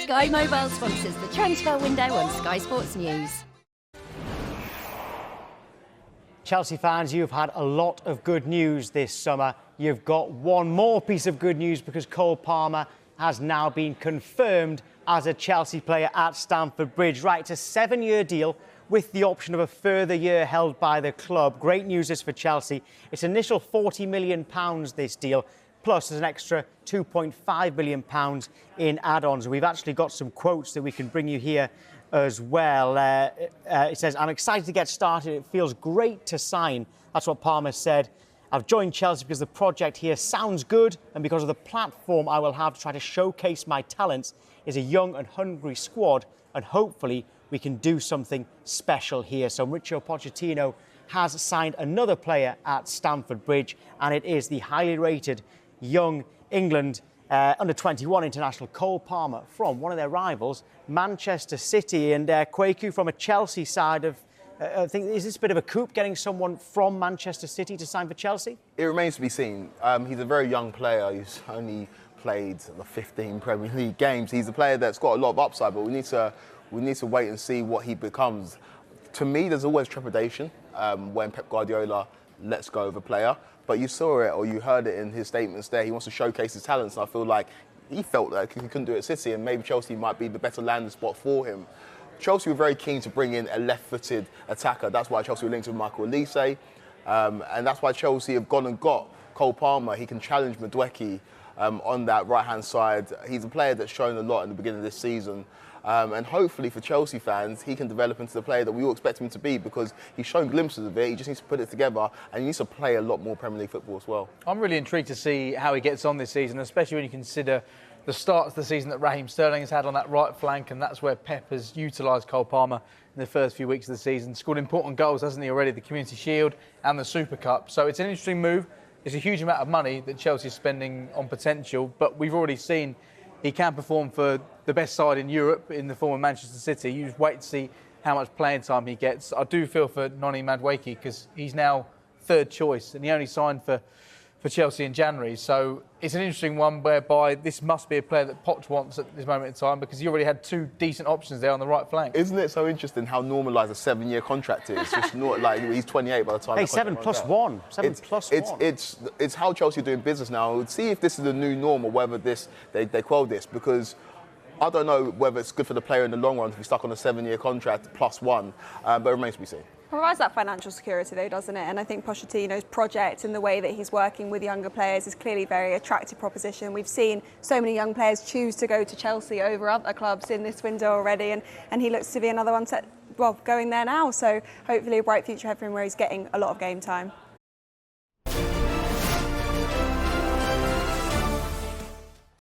Sky Mobile sponsors the transfer window on Sky Sports News. Chelsea fans, you've had a lot of good news this summer. You've got one more piece of good news because Cole Palmer has now been confirmed as a Chelsea player at Stamford Bridge. Right, it's a 7-year deal with the option of a further year held by the club. Great news this for Chelsea. It's initial £40 million, this deal, plus there's an extra £2.5 million in add-ons. We've actually got some quotes that we can bring you here as well. It says, "I'm excited to get started. It feels great to sign." That's what Palmer said. "I've joined Chelsea because the project here sounds good and because of the platform I will have to try to showcase my talents is a young and hungry squad, and hopefully we can do something special here." So Mauricio Pochettino has signed another player at Stamford Bridge, and it is the highly rated young England under-21 international Cole Palmer from one of their rivals, Manchester City. And Kwaku, from a Chelsea side of I think, is this a bit of a coup, getting someone from Manchester City to sign for Chelsea? It remains to be seen. He's a very young player. He's only played the 15 Premier League games. He's a player that's got a lot of upside, but we need to wait and see what he becomes. To me, there's always trepidation when Pep Guardiola lets go of a player, but you saw it or you heard it in his statements there. He wants to showcase his talents, and I feel like he felt that he couldn't do it at City, and maybe Chelsea might be the better landing spot for him. Chelsea were very keen to bring in a left-footed attacker. That's why Chelsea were linked with Michael Olise, and that's why Chelsea have gone and got Cole Palmer. He can challenge Madueke on that right-hand side. He's a player that's shown a lot in the beginning of this season, and hopefully for Chelsea fans, he can develop into the player that we all expect him to be, because he's shown glimpses of it. He just needs to put it together, and he needs to play a lot more Premier League football as well. I'm really intrigued to see how he gets on this season, especially when you consider the start of the season that Raheem Sterling has had on that right flank, and that's where Pep has utilised Cole Palmer in the first few weeks of the season. Scored important goals, hasn't he, already? The Community Shield and the Super Cup. So it's an interesting move. It's a huge amount of money that Chelsea is spending on potential, but we've already seen he can perform for the best side in Europe in the form of Manchester City. You just wait to see how much playing time he gets. I do feel for Noni Madueke, because he's now third choice, and he only signed for Chelsea in January. So it's an interesting one whereby this must be a player that Poch wants at this moment in time, because he already had two decent options there on the right flank. Isn't it so interesting how normalised a 7-year contract is? Just not like he's 28 by the time. Hey, 7 plus 1. 7 plus 1. It's how Chelsea are doing business now. We'll see if this is the new norm or whether they quell this, because I don't know whether it's good for the player in the long run to be stuck on a 7-year contract plus 1, but it remains to be seen. Provides that financial security though, doesn't it? And I think Pochettino's project and the way that he's working with younger players is clearly a very attractive proposition. We've seen so many young players choose to go to Chelsea over other clubs in this window already, and he looks to be another one going there now. So hopefully a bright future ahead for him where he's getting a lot of game time.